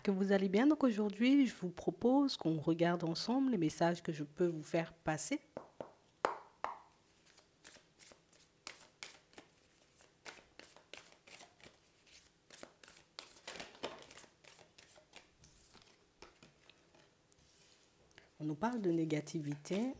que vous allez bien. Donc aujourd'hui, je vous propose qu'on regarde ensemble les messages que je peux vous faire passer. On nous parle de négativité,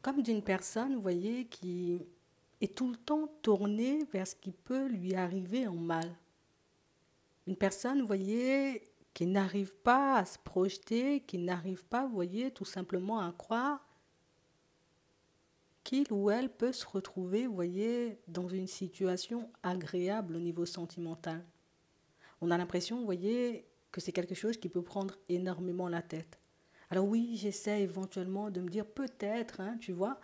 comme d'une personne, vous voyez, qui est tout le temps tournée vers ce qui peut lui arriver en mal. Une personne, vous voyez, qui n'arrive pas à se projeter, qui n'arrive pas, vous voyez, tout simplement à croire qu'il ou elle peut se retrouver, vous voyez, dans une situation agréable au niveau sentimental. On a l'impression, vous voyez, que c'est quelque chose qui peut prendre énormément la tête. Alors oui, j'essaie éventuellement de me dire peut-être, hein, tu vois,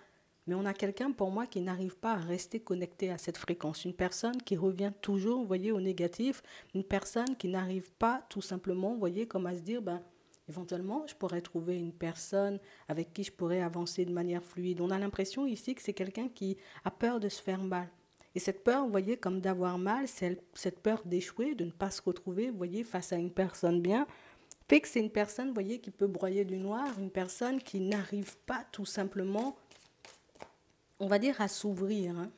mais on a quelqu'un pour moi qui n'arrive pas à rester connecté à cette fréquence. Une personne qui revient toujours, vous voyez, au négatif. Une personne qui n'arrive pas tout simplement, vous voyez, comme à se dire, ben, éventuellement, je pourrais trouver une personne avec qui je pourrais avancer de manière fluide. On a l'impression ici que c'est quelqu'un qui a peur de se faire mal. Et cette peur, vous voyez, comme d'avoir mal, c'est cette peur d'échouer, de ne pas se retrouver, vous voyez, face à une personne bien, fait que c'est une personne, vous voyez, qui peut broyer du noir, une personne qui n'arrive pas tout simplement, on va dire, à s'ouvrir. Hein.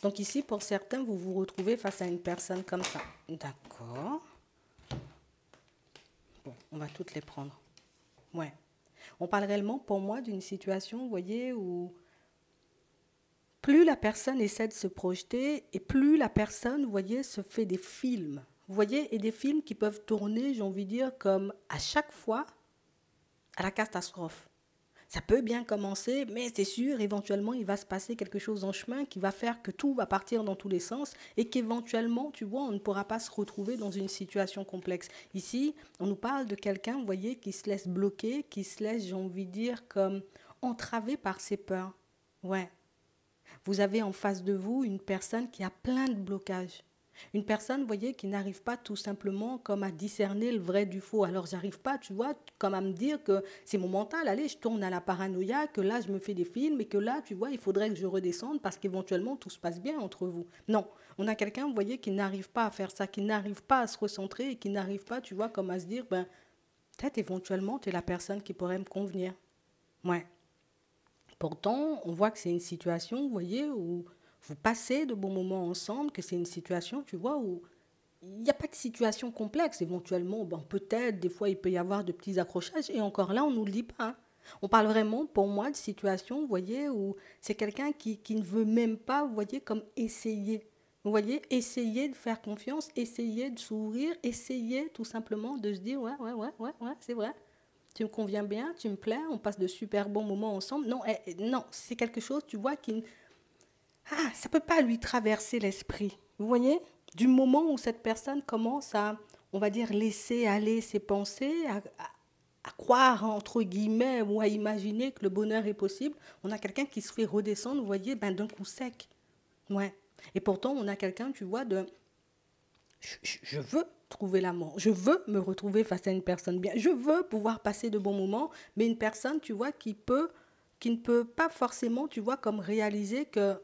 Donc ici, pour certains, vous vous retrouvez face à une personne comme ça. D'accord. Bon, on va toutes les prendre. Ouais. On parle réellement, pour moi, d'une situation, vous voyez, où plus la personne essaie de se projeter et plus la personne, vous voyez, se fait des films. Vous voyez, et des films qui peuvent tourner, j'ai envie de dire, comme à chaque fois, à la catastrophe. Ça peut bien commencer, mais c'est sûr, éventuellement, il va se passer quelque chose en chemin qui va faire que tout va partir dans tous les sens et qu'éventuellement, tu vois, on ne pourra pas se retrouver dans une situation complexe. Ici, on nous parle de quelqu'un, vous voyez, qui se laisse bloquer, qui se laisse, j'ai envie de dire, comme entravé par ses peurs. Ouais. Vous avez en face de vous une personne qui a plein de blocages. Une personne, vous voyez, qui n'arrive pas tout simplement comme à discerner le vrai du faux. Alors, j'arrive pas, tu vois, comme à me dire que c'est mon mental, allez, je tourne à la paranoïa, que là, je me fais des films et que là, tu vois, il faudrait que je redescende parce qu'éventuellement, tout se passe bien entre vous. Non, on a quelqu'un, vous voyez, qui n'arrive pas à faire ça, qui n'arrive pas à se recentrer et qui n'arrive pas, tu vois, comme à se dire, ben, peut-être éventuellement, tu es la personne qui pourrait me convenir. Ouais. Pourtant, on voit que c'est une situation, vous voyez, où vous passez de bons moments ensemble, que c'est une situation, tu vois, où il n'y a pas de situation complexe. Éventuellement, ben, peut-être, des fois, il peut y avoir de petits accrochages. Et encore là, on ne nous le dit pas. Hein. On parle vraiment, pour moi, de situation, vous voyez, où c'est quelqu'un qui ne veut même pas, vous voyez, comme essayer. Vous voyez, essayer de faire confiance, essayer de s'ouvrir, essayer tout simplement de se dire, ouais, ouais, ouais, ouais, ouais, c'est vrai. Tu me conviens bien, tu me plais, on passe de super bons moments ensemble. Non, non, c'est quelque chose, tu vois, qui... Ah, ça ne peut pas lui traverser l'esprit. Vous voyez? Du moment où cette personne commence à, on va dire, laisser aller ses pensées, à croire, entre guillemets, ou à imaginer que le bonheur est possible, on a quelqu'un qui se fait redescendre, vous voyez, ben, d'un coup sec. Ouais. Et pourtant, on a quelqu'un, tu vois, de je veux trouver l'amour, je veux me retrouver face à une personne bien, je veux pouvoir passer de bons moments, mais une personne, tu vois, qui ne peut pas forcément, tu vois, comme réaliser que,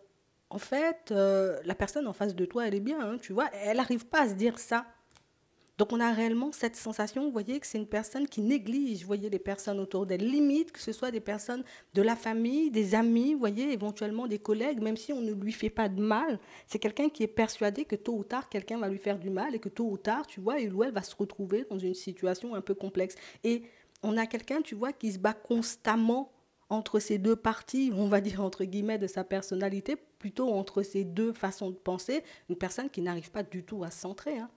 en fait, la personne en face de toi, elle est bien, hein, tu vois, elle n'arrive pas à se dire ça. Donc on a réellement cette sensation, vous voyez, que c'est une personne qui néglige, vous voyez, les personnes autour d'elle. Limite que ce soit des personnes de la famille, des amis, vous voyez, éventuellement des collègues, même si on ne lui fait pas de mal. C'est quelqu'un qui est persuadé que tôt ou tard, quelqu'un va lui faire du mal et que tôt ou tard, tu vois, il ou elle va se retrouver dans une situation un peu complexe. Et on a quelqu'un, tu vois, qui se bat constamment entre ces deux parties, on va dire entre guillemets, de sa personnalité, plutôt entre ces deux façons de penser, une personne qui n'arrive pas du tout à se centrer. Hein.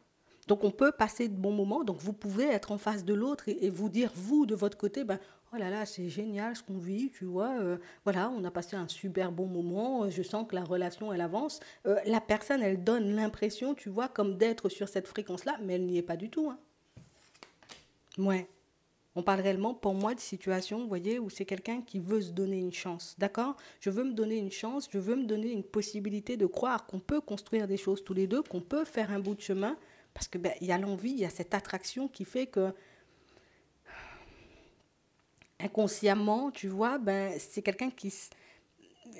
Donc on peut passer de bons moments, donc vous pouvez être en face de l'autre et vous dire, vous, de votre côté, ben, oh là là, c'est génial ce qu'on vit, tu vois, voilà, on a passé un super bon moment, je sens que la relation, elle avance. La personne, elle donne l'impression, tu vois, comme d'être sur cette fréquence-là, mais elle n'y est pas du tout. Hein. Ouais. On parle réellement, pour moi, de situation, vous voyez, où c'est quelqu'un qui veut se donner une chance, d'accord? Je veux me donner une chance, je veux me donner une possibilité de croire qu'on peut construire des choses tous les deux, qu'on peut faire un bout de chemin, parce que ben, y a l'envie, il y a cette attraction qui fait que inconsciemment, tu vois, ben, c'est quelqu'un qui...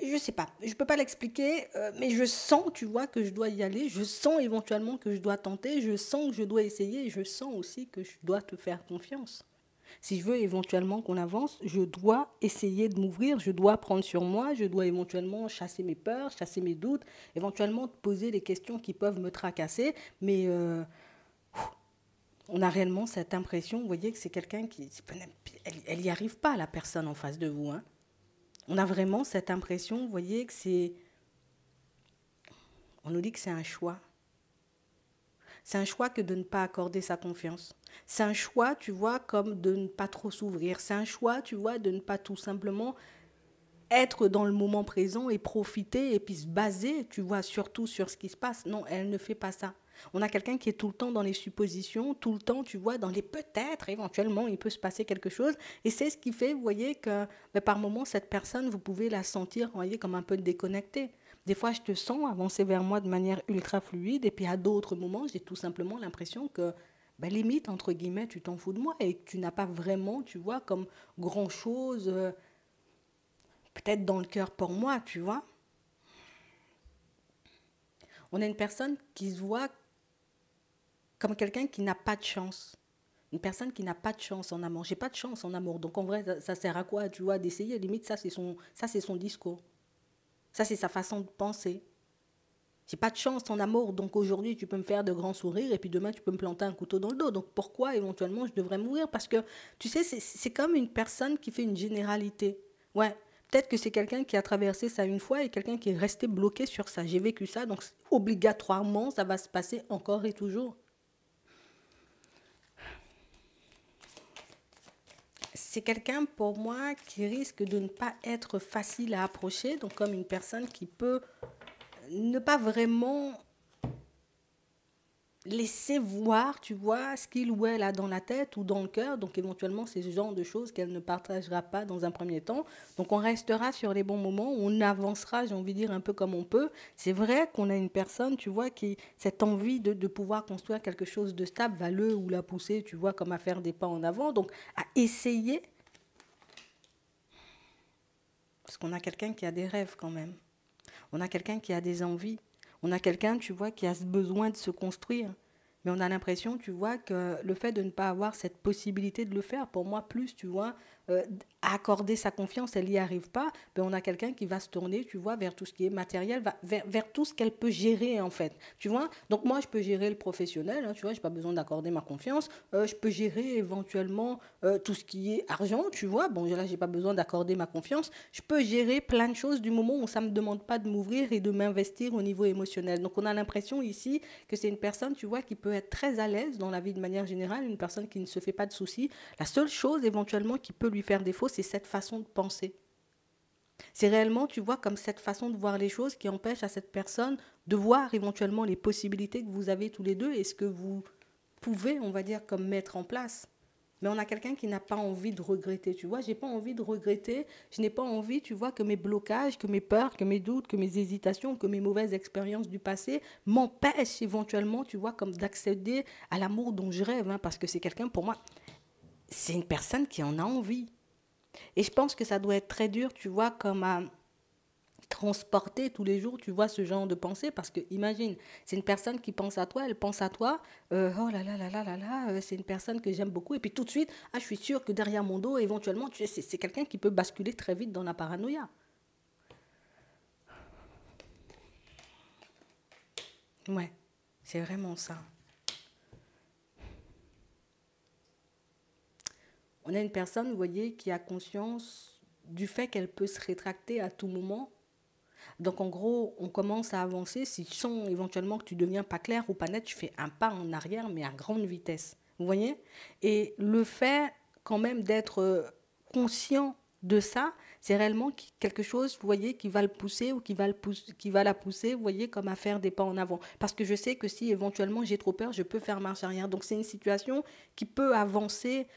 je sais pas, je peux pas l'expliquer, mais je sens, tu vois, que je dois y aller. Je sens éventuellement que je dois tenter. Je sens que je dois essayer. Et je sens aussi que je dois te faire confiance. Si je veux éventuellement qu'on avance, je dois essayer de m'ouvrir, je dois prendre sur moi, je dois éventuellement chasser mes peurs, chasser mes doutes, éventuellement te poser les questions qui peuvent me tracasser, mais on a réellement cette impression, vous voyez, que c'est quelqu'un qui... Elle n'y arrive pas, la personne en face de vous. Hein. On a vraiment cette impression, vous voyez, que c'est... On nous dit que c'est un choix. C'est un choix que de ne pas accorder sa confiance. C'est un choix, tu vois, comme de ne pas trop s'ouvrir. C'est un choix, tu vois, de ne pas tout simplement être dans le moment présent et profiter et puis se baser, tu vois, surtout sur ce qui se passe. Non, elle ne fait pas ça. On a quelqu'un qui est tout le temps dans les suppositions, tout le temps, tu vois, dans les peut-être, éventuellement, il peut se passer quelque chose. Et c'est ce qui fait, vous voyez, que par moments, cette personne, vous pouvez la sentir, vous voyez, comme un peu déconnectée. Des fois, je te sens avancer vers moi de manière ultra fluide, et puis à d'autres moments, j'ai tout simplement l'impression que, ben, limite, entre guillemets, tu t'en fous de moi et que tu n'as pas vraiment, tu vois, comme grand-chose, peut-être dans le cœur pour moi, tu vois. On a une personne qui se voit comme quelqu'un qui n'a pas de chance. Une personne qui n'a pas de chance en amour. J'ai pas de chance en amour. Donc en vrai, ça sert à quoi, tu vois, d'essayer. Limite, ça c'est son discours. Ça c'est sa façon de penser. J'ai pas de chance en amour, donc aujourd'hui tu peux me faire de grands sourires et puis demain tu peux me planter un couteau dans le dos. Donc pourquoi éventuellement je devrais mourir? Parce que tu sais, c'est comme une personne qui fait une généralité. Ouais, peut-être que c'est quelqu'un qui a traversé ça une fois et quelqu'un qui est resté bloqué sur ça. J'ai vécu ça, donc obligatoirement ça va se passer encore et toujours. C'est quelqu'un pour moi qui risque de ne pas être facile à approcher, donc comme une personne qui peut ne pas vraiment laisser voir, tu vois, ce qu'il ou elle a dans la tête ou dans le cœur. Donc éventuellement, c'est ce genre de choses qu'elle ne partagera pas dans un premier temps. Donc on restera sur les bons moments, on avancera, j'ai envie de dire, un peu comme on peut. C'est vrai qu'on a une personne, tu vois, qui cette envie de pouvoir construire quelque chose de stable va le ou la pousser, tu vois, comme à faire des pas en avant. Donc à essayer, parce qu'on a quelqu'un qui a des rêves quand même. On a quelqu'un qui a des envies. On a quelqu'un, tu vois, qui a ce besoin de se construire. Mais on a l'impression, tu vois, que le fait de ne pas avoir cette possibilité de le faire, pour moi, plus, tu vois, accorder sa confiance, elle n'y arrive pas, ben on a quelqu'un qui va se tourner, tu vois, vers tout ce qui est matériel, vers tout ce qu'elle peut gérer, en fait. Tu vois, donc moi, je peux gérer le professionnel, hein, tu vois, je n'ai pas besoin d'accorder ma confiance. Je peux gérer éventuellement tout ce qui est argent, tu vois. Bon, là, j'ai pas besoin d'accorder ma confiance. Je peux gérer plein de choses du moment où ça me demande pas de m'ouvrir et de m'investir au niveau émotionnel. Donc, on a l'impression ici que c'est une personne, tu vois, qui peut être très à l'aise dans la vie de manière générale, une personne qui ne se fait pas de soucis. La seule chose éventuellement qui peut lui faire défaut, c'est cette façon de penser. C'est réellement, tu vois, comme cette façon de voir les choses qui empêche à cette personne de voir éventuellement les possibilités que vous avez tous les deux et ce que vous pouvez, on va dire, comme mettre en place. Mais on a quelqu'un qui n'a pas envie de regretter, tu vois. J'ai pas envie de regretter. Je n'ai pas envie, tu vois, que mes blocages, que mes peurs, que mes doutes, que mes hésitations, que mes mauvaises expériences du passé m'empêchent éventuellement, tu vois, comme d'accéder à l'amour dont je rêve. Hein, parce que c'est quelqu'un, pour moi, c'est une personne qui en a envie. Et je pense que ça doit être très dur, tu vois, comme à transporter tous les jours, tu vois, ce genre de pensée, parce que imagine, c'est une personne qui pense à toi, elle pense à toi, oh là là là là là là, c'est une personne que j'aime beaucoup, et puis tout de suite, ah, je suis sûre que derrière mon dos, éventuellement, tu sais, c'est quelqu'un qui peut basculer très vite dans la paranoïa. Ouais, c'est vraiment ça. On a une personne, vous voyez, qui a conscience du fait qu'elle peut se rétracter à tout moment. Donc en gros, on commence à avancer. Si tu sens éventuellement que tu deviens pas clair ou pas net, tu fais un pas en arrière, mais à grande vitesse. Vous voyez? Et le fait quand même d'être conscient de ça, c'est réellement quelque chose, vous voyez, qui va le pousser ou qui va la pousser, vous voyez, comme à faire des pas en avant. Parce que je sais que si éventuellement j'ai trop peur, je peux faire marche arrière. Donc c'est une situation qui peut avancer,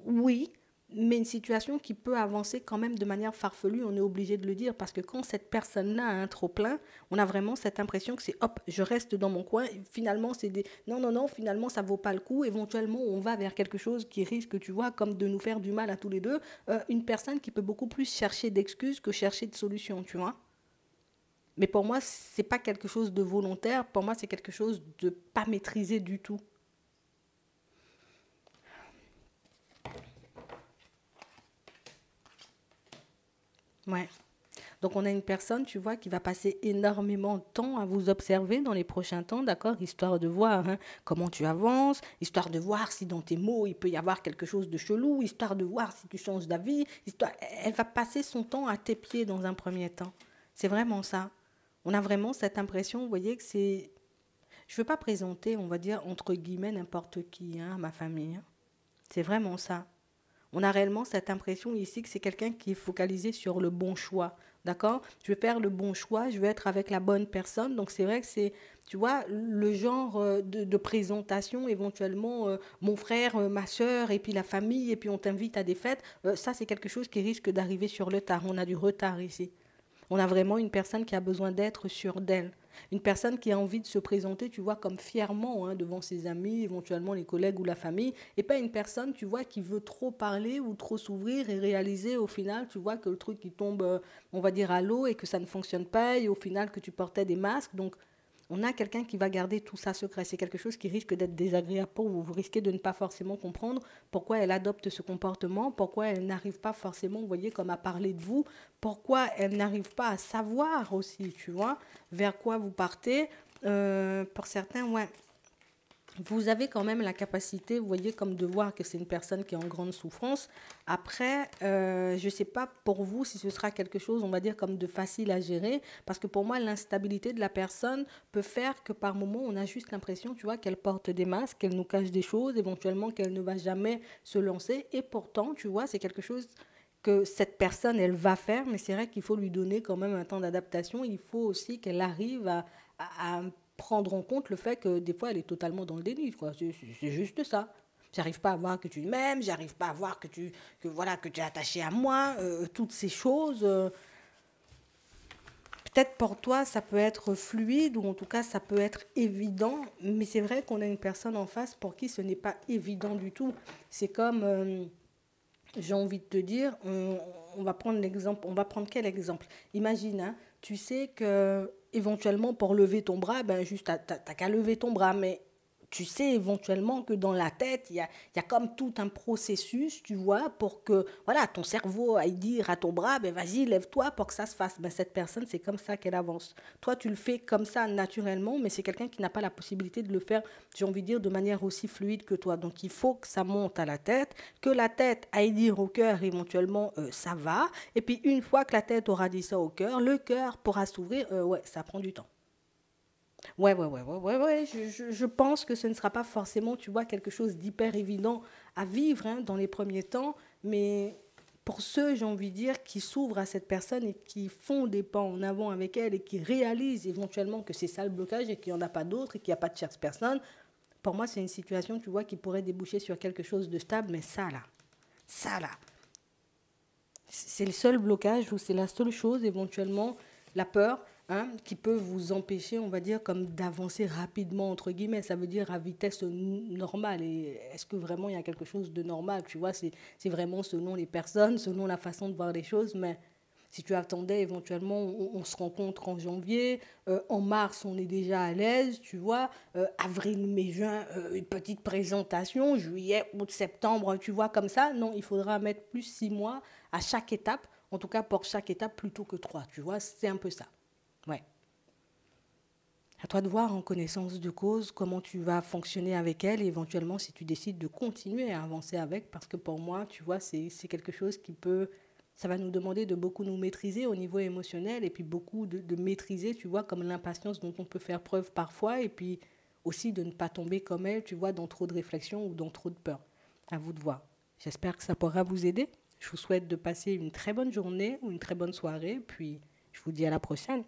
oui, mais une situation qui peut avancer quand même de manière farfelue, on est obligé de le dire, parce que quand cette personne-là a un trop-plein, on a vraiment cette impression que c'est hop, je reste dans mon coin, et finalement c'est des non, non, non, finalement ça vaut pas le coup, éventuellement on va vers quelque chose qui risque, tu vois, comme de nous faire du mal à tous les deux, une personne qui peut beaucoup plus chercher d'excuses que chercher de solutions, tu vois. Mais pour moi, c'est pas quelque chose de volontaire, pour moi c'est quelque chose de pas maîtrisé du tout. Ouais. Donc on a une personne, tu vois, qui va passer énormément de temps à vous observer dans les prochains temps, d'accord, histoire de voir hein, comment tu avances, histoire de voir si dans tes mots il peut y avoir quelque chose de chelou, histoire de voir si tu changes d'avis, histoire... Elle va passer son temps à tes pieds dans un premier temps. C'est vraiment ça. On a vraiment cette impression, vous voyez, que c'est... Je ne veux pas présenter, on va dire, entre guillemets, n'importe qui, hein, à ma famille. Hein. C'est vraiment ça. On a réellement cette impression ici que c'est quelqu'un qui est focalisé sur le bon choix. D'accord. Je vais faire le bon choix, je vais être avec la bonne personne. Donc c'est vrai que c'est, tu vois, le genre de présentation, éventuellement, mon frère, ma soeur, et puis la famille, et puis on t'invite à des fêtes. Ça, c'est quelque chose qui risque d'arriver sur le tard. On a du retard ici. On a vraiment une personne qui a besoin d'être sûre d'elle. Une personne qui a envie de se présenter, tu vois, comme fièrement hein, devant ses amis, éventuellement les collègues ou la famille, et pas une personne, tu vois, qui veut trop parler ou trop s'ouvrir et réaliser au final, tu vois, que le truc il tombe, on va dire, à l'eau et que ça ne fonctionne pas, et au final que tu portais des masques. Donc, on a quelqu'un qui va garder tout ça secret. C'est quelque chose qui risque d'être désagréable pour vous. Vous risquez de ne pas forcément comprendre pourquoi elle adopte ce comportement, pourquoi elle n'arrive pas forcément, vous voyez, comme à parler de vous, pourquoi elle n'arrive pas à savoir aussi, tu vois, vers quoi vous partez. Pour certains, ouais, vous avez quand même la capacité, vous voyez, comme de voir que c'est une personne qui est en grande souffrance. Après, je ne sais pas pour vous si ce sera quelque chose, on va dire, comme de facile à gérer, parce que pour moi, l'instabilité de la personne peut faire que par moment, on a juste l'impression, tu vois, qu'elle porte des masques, qu'elle nous cache des choses, éventuellement qu'elle ne va jamais se lancer. Et pourtant, tu vois, c'est quelque chose que cette personne, elle va faire, mais c'est vrai qu'il faut lui donner quand même un temps d'adaptation. Il faut aussi qu'elle arrive à prendre en compte le fait que des fois, elle est totalement dans le déni. Quoi. C'est juste ça. J'arrive pas à voir que tu m'aimes, j'arrive pas à voir voilà, que tu es attaché à moi, toutes ces choses. Peut-être pour toi, ça peut être fluide ou en tout cas, ça peut être évident, mais c'est vrai qu'on a une personne en face pour qui ce n'est pas évident du tout. C'est comme... j'ai envie de te dire, on va prendre l'exemple, on va prendre quel exemple? Imagine, hein, tu sais que éventuellement pour lever ton bras, ben juste t'as qu'à lever ton bras, mais tu sais éventuellement que dans la tête, il y a comme tout un processus, tu vois, pour que voilà, ton cerveau aille dire à ton bras, ben vas-y, lève-toi pour que ça se fasse. Ben, cette personne, c'est comme ça qu'elle avance. Toi, tu le fais comme ça naturellement, mais c'est quelqu'un qui n'a pas la possibilité de le faire, j'ai envie de dire, de manière aussi fluide que toi. Donc, il faut que ça monte à la tête, que la tête aille dire au cœur éventuellement, ça va. Et puis, une fois que la tête aura dit ça au cœur, le cœur pourra s'ouvrir. Ouais, ça prend du temps. Ouais. Je pense que ce ne sera pas forcément, tu vois, quelque chose d'hyper évident à vivre hein, dans les premiers temps, mais pour ceux, j'ai envie de dire, qui s'ouvrent à cette personne et qui font des pas en avant avec elle et qui réalisent éventuellement que c'est ça le blocage et qu'il n'y en a pas d'autre et qu'il n'y a pas de tierce personne, pour moi, c'est une situation, tu vois, qui pourrait déboucher sur quelque chose de stable, mais ça là, c'est le seul blocage ou c'est la seule chose éventuellement, la peur, hein, qui peut vous empêcher, on va dire, comme d'avancer rapidement, entre guillemets. Ça veut dire à vitesse normale. Et est-ce que vraiment il y a quelque chose de normal? Tu vois, c'est vraiment selon les personnes, selon la façon de voir les choses, mais si tu attendais éventuellement, on se rencontre en janvier, en mars on est déjà à l'aise, tu vois, avril, mai, juin, une petite présentation, juillet, août, septembre, tu vois, comme ça. Non, il faudra mettre plus 6 mois à chaque étape, en tout cas pour chaque étape plutôt que 3, tu vois, c'est un peu ça. Ouais. À toi de voir en connaissance de cause comment tu vas fonctionner avec elle et éventuellement si tu décides de continuer à avancer avec, parce que pour moi, tu vois, c'est quelque chose qui peut, ça va nous demander de beaucoup nous maîtriser au niveau émotionnel et puis beaucoup de maîtriser, tu vois, comme l'impatience dont on peut faire preuve parfois et puis aussi de ne pas tomber comme elle, tu vois, dans trop de réflexion ou dans trop de peur. À vous de voir. J'espère que ça pourra vous aider. Je vous souhaite de passer une très bonne journée ou une très bonne soirée, puis je vous dis à la prochaine.